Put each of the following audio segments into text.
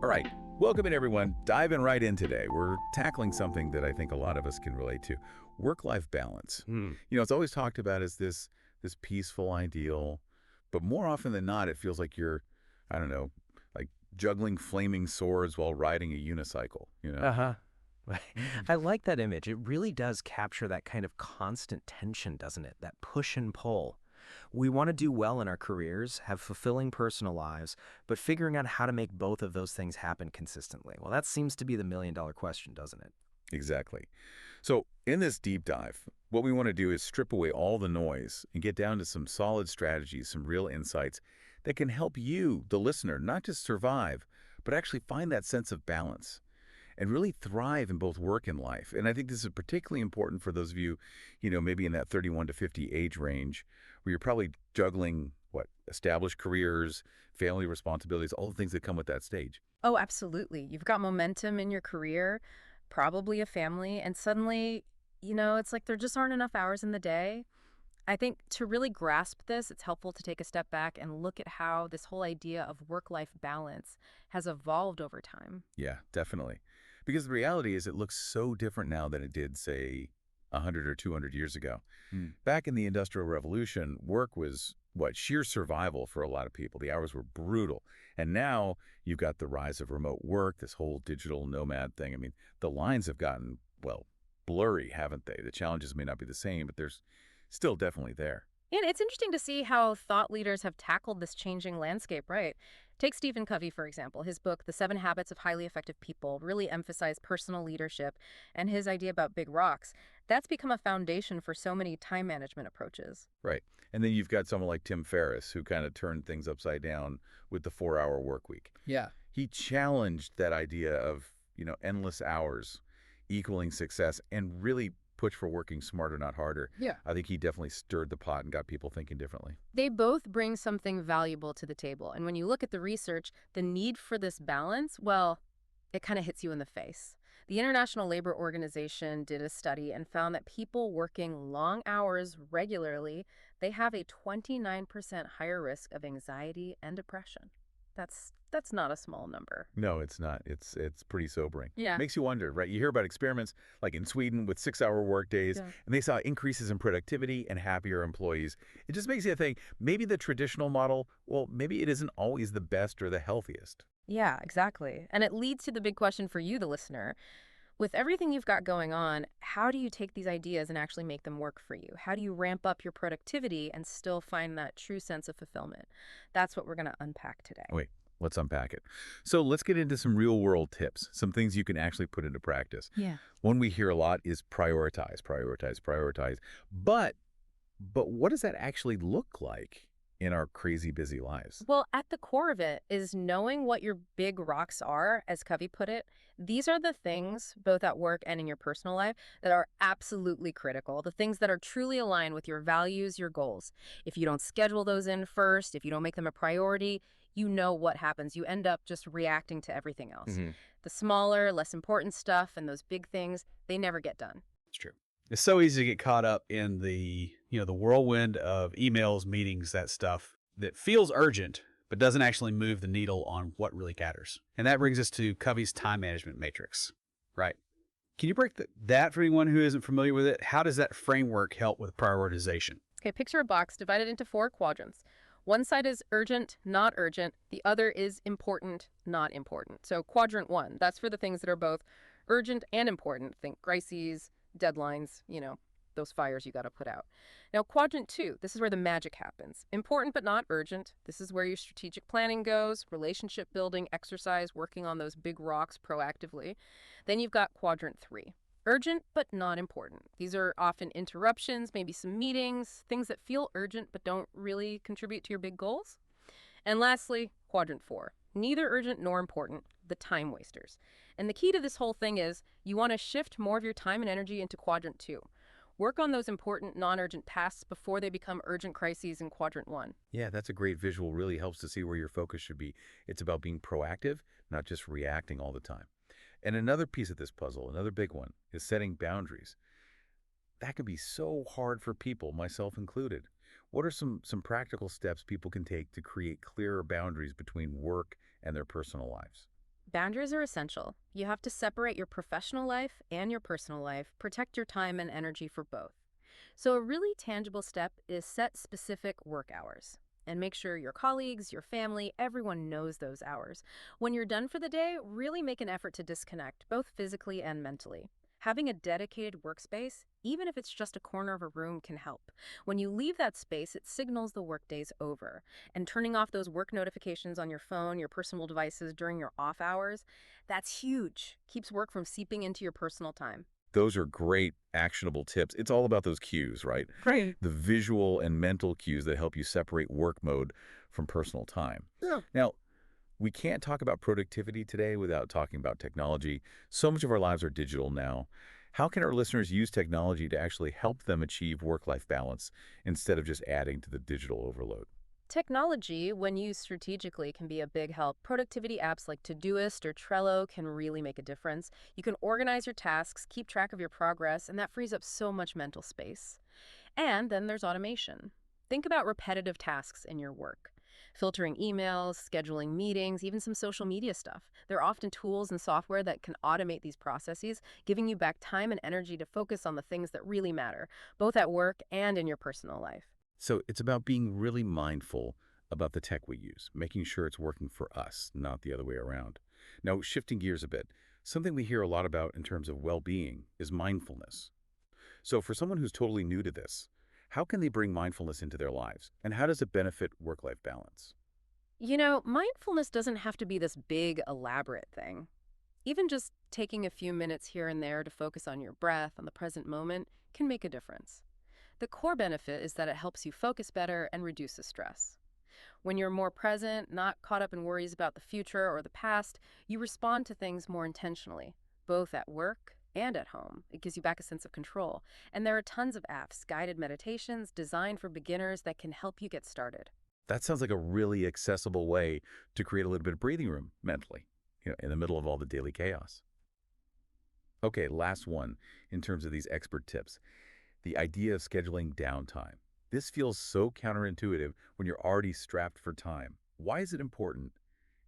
All right, welcome in everyone. Diving right in today. We're tackling something that I think a lot of us can relate to, work-life balance. It's always talked about as this peaceful ideal, but more often than not, it feels like you're, I don't know, like juggling flaming swords while riding a unicycle, you know? Uh-huh. I like that image. It really does capture that kind of constant tension, doesn't it? That push and pull. We want to do well in our careers, have fulfilling personal lives, but figuring out how to make both of those things happen consistently. Well, that seems to be the million-dollar question, doesn't it? Exactly. So in this deep dive, what we want to do is strip away all the noise and get down to some solid strategies, some real insights that can help you, the listener, not just survive, but actually find that sense of balance and really thrive in both work and life. And I think this is particularly important for those of you, maybe in that 31 to 50 age range, where you're probably juggling, established careers, family responsibilities, all the things that come with that stage. Oh, absolutely. You've got momentum in your career, probably a family, and suddenly, it's like there just aren't enough hours in the day. I think to really grasp this, it's helpful to take a step back and look at how this whole idea of work-life balance has evolved over time. Yeah, definitely. Because the reality is it looks so different now than it did, say, 100 or 200 years ago. Back in the Industrial Revolution, work was, sheer survival for a lot of people. The hours were brutal. And now you've got the rise of remote work, this whole digital nomad thing. I mean, the lines have gotten, blurry, haven't they? The challenges may not be the same, but there's still definitely there. And it's interesting to see how thought leaders have tackled this changing landscape, right? Take Stephen Covey, for example. His book, The 7 Habits of Highly Effective People, really emphasized personal leadership, and his idea about big rocks. That's become a foundation for so many time management approaches. Right. And then you've got someone like Tim Ferriss, who kind of turned things upside down with the 4-hour work week. Yeah. He challenged that idea of, endless hours equaling success and really push for working smarter, not harder. Yeah. I think he definitely stirred the pot and got people thinking differently. They both bring something valuable to the table. And when you look at the research, the need for this balance, well, it kind of hits you in the face. The International Labor Organization did a study and found that people working long hours regularly, they have a 29% higher risk of anxiety and depression. That's not a small number. No, it's not. It's pretty sobering. Yeah. Makes you wonder, right? You hear about experiments like in Sweden with 6-hour work days, Yeah. and they saw increases in productivity and happier employees. It just makes you think maybe the traditional model, maybe it isn't always the best or the healthiest. Yeah, exactly. And it leads to the big question for you, the listener. With everything you've got going on, how do you take these ideas and actually make them work for you? How do you ramp up your productivity and still find that true sense of fulfillment? That's what we're going to unpack today. Wait, let's unpack it. So let's get into some real world tips, some things you can actually put into practice. Yeah. One we hear a lot is prioritize, prioritize, prioritize. But what does that actually look like in our crazy busy lives? Well, at the core of it is knowing what your big rocks are, as Covey put it. These are the things, both at work and in your personal life, that are absolutely critical, the things that are truly aligned with your values, your goals. If you don't schedule those in first, if you don't make them a priority, you know what happens. You end up just reacting to everything else. The smaller, less important stuff and those big things, they never get done. It's true. It's so easy to get caught up in the whirlwind of emails, meetings, that stuff that feels urgent, but doesn't actually move the needle on what really matters. And that brings us to Covey's time management matrix, right? Can you break that for anyone who isn't familiar with it? How does that framework help with prioritization? Okay, picture a box divided into 4 quadrants. One side is urgent, not urgent. The other is important, not important. So quadrant 1, that's for the things that are both urgent and important. Think crises, deadlines, those fires you got to put out. Now, quadrant 2, this is where the magic happens. Important but not urgent. This is where your strategic planning goes, relationship building, exercise, working on those big rocks proactively. Then you've got quadrant 3. Urgent but not important. These are often interruptions, maybe some meetings, things that feel urgent but don't really contribute to your big goals. And lastly, quadrant 4. Neither urgent nor important, the time wasters. And the key to this whole thing is you want to shift more of your time and energy into quadrant 2. Work on those important, non-urgent tasks before they become urgent crises in quadrant 1. Yeah, that's a great visual. Really helps to see where your focus should be. It's about being proactive, not just reacting all the time. And another piece of this puzzle, another big one, is setting boundaries. That can be so hard for people, myself included. What are some practical steps people can take to create clearer boundaries between work and their personal lives? Boundaries are essential. You have to separate your professional life and your personal life, protect your time and energy for both. So, a really tangible step is set specific work hours and make sure your colleagues, your family, everyone knows those hours. When you're done for the day, really make an effort to disconnect, both physically and mentally. Having a dedicated workspace, even if it's just a corner of a room, can help. When you leave that space, it signals the workday's over. And turning off those work notifications on your phone, your personal devices during your off hours, that's huge. Keeps work from seeping into your personal time. Those are great actionable tips. It's all about those cues, right? Great. The visual and mental cues that help you separate work mode from personal time. Yeah. Now, we can't talk about productivity today without talking about technology. So much of our lives are digital now. How can our listeners use technology to actually help them achieve work-life balance instead of just adding to the digital overload? Technology, when used strategically, can be a big help. Productivity apps like Todoist or Trello can really make a difference. You can organize your tasks, keep track of your progress, and that frees up so much mental space. And then there's automation. Think about repetitive tasks in your work. Filtering emails, scheduling meetings, even some social media stuff. There are often tools and software that can automate these processes, giving you back time and energy to focus on the things that really matter, both at work and in your personal life. So it's about being really mindful about the tech we use, making sure it's working for us, not the other way around. Now, shifting gears a bit, something we hear a lot about in terms of well-being is mindfulness. So for someone who's totally new to this, how can they bring mindfulness into their lives? And how does it benefit work-life balance? Mindfulness doesn't have to be this big, elaborate thing. Even just taking a few minutes here and there to focus on your breath, on the present moment, can make a difference. The core benefit is that it helps you focus better and reduces stress. When you're more present, not caught up in worries about the future or the past, you respond to things more intentionally, both at work and at home. It gives you back a sense of control. And there are tons of apps, guided meditations designed for beginners that can help you get started. That sounds like a really accessible way to create a little bit of breathing room mentally, in the middle of all the daily chaos. Okay, last one in terms of these expert tips. The idea of scheduling downtime. This feels so counterintuitive when you're already strapped for time. Why is it important,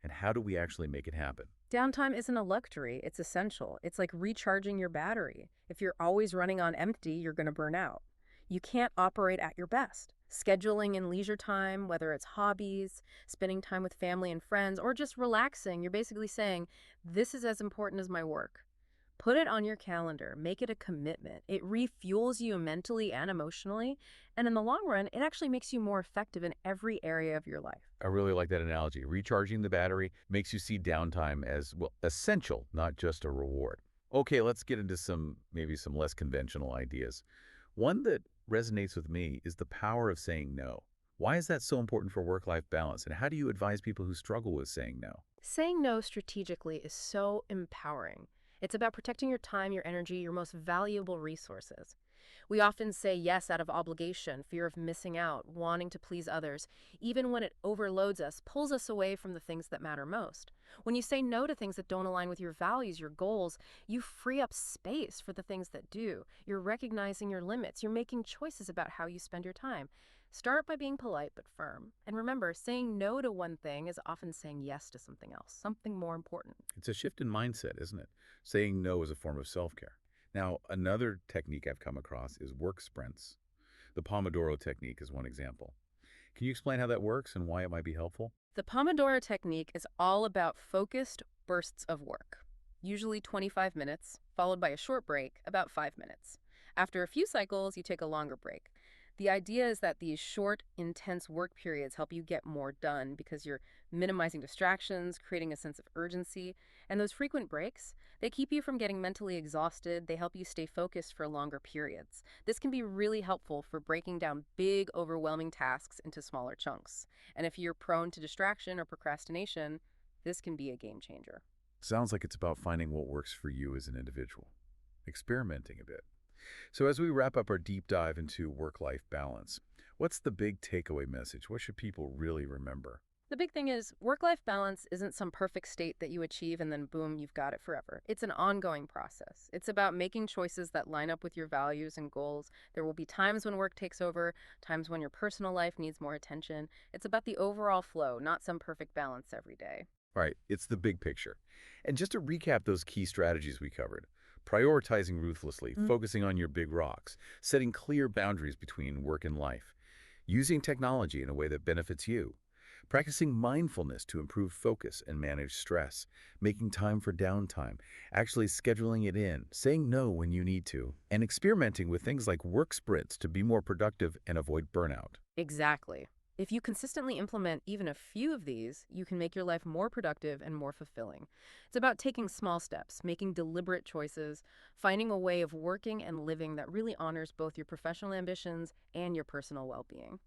and how do we actually make it happen? Downtime isn't a luxury, it's essential. It's like recharging your battery. If you're always running on empty, you're going to burn out. You can't operate at your best. Scheduling in leisure time, whether it's hobbies, spending time with family and friends, or just relaxing, you're basically saying, this is as important as my work. Put it on your calendar, make it a commitment. It refuels you mentally and emotionally, and in the long run, it actually makes you more effective in every area of your life. I really like that analogy. Recharging the battery makes you see downtime as, well, essential, not just a reward. Okay, let's get into maybe some less conventional ideas. One that resonates with me is the power of saying no. Why is that so important for work-life balance, and how do you advise people who struggle with saying no? Saying no strategically is so empowering. It's about protecting your time, your energy, your most valuable resources. We often say yes out of obligation, fear of missing out, wanting to please others, even when it overloads us, pulls us away from the things that matter most. When you say no to things that don't align with your values, your goals, you free up space for the things that do. You're recognizing your limits. You're making choices about how you spend your time. Start by being polite but firm. And remember, saying no to one thing is often saying yes to something else, something more important. It's a shift in mindset, isn't it? Saying no is a form of self-care. Now, another technique I've come across is work sprints. The Pomodoro technique is one example. Can you explain how that works and why it might be helpful? The Pomodoro technique is all about focused bursts of work, usually 25 minutes, followed by a short break, about 5 minutes. After a few cycles, you take a longer break. The idea is that these short, intense work periods help you get more done because you're minimizing distractions, creating a sense of urgency. And those frequent breaks, they keep you from getting mentally exhausted. They help you stay focused for longer periods. This can be really helpful for breaking down big, overwhelming tasks into smaller chunks. And if you're prone to distraction or procrastination, this can be a game changer. Sounds like it's about finding what works for you as an individual, experimenting a bit. So as we wrap up our deep dive into work-life balance, what's the big takeaway message? What should people really remember? The big thing is work-life balance isn't some perfect state that you achieve and then boom, you've got it forever. It's an ongoing process. It's about making choices that line up with your values and goals. There will be times when work takes over, times when your personal life needs more attention. It's about the overall flow, not some perfect balance every day. Right, it's the big picture. And just to recap those key strategies we covered, prioritizing ruthlessly, focusing on your big rocks, setting clear boundaries between work and life, using technology in a way that benefits you, practicing mindfulness to improve focus and manage stress, making time for downtime, actually scheduling it in, saying no when you need to, and experimenting with things like work sprints to be more productive and avoid burnout. Exactly. If you consistently implement even a few of these, you can make your life more productive and more fulfilling. It's about taking small steps, making deliberate choices, finding a way of working and living that really honors both your professional ambitions and your personal well-being.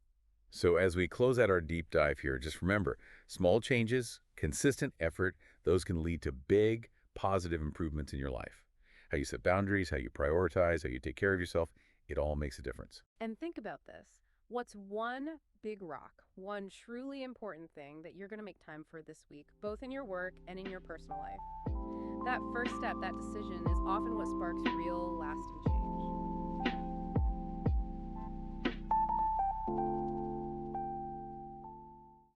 So as we close out our deep dive here, just remember, small changes, consistent effort, those can lead to big, positive improvements in your life. How you set boundaries, how you prioritize, how you take care of yourself, it all makes a difference. And think about this. What's one big rock, one truly important thing that you're going to make time for this week, both in your work and in your personal life? That first step, that decision, is often what sparks real, lasting change.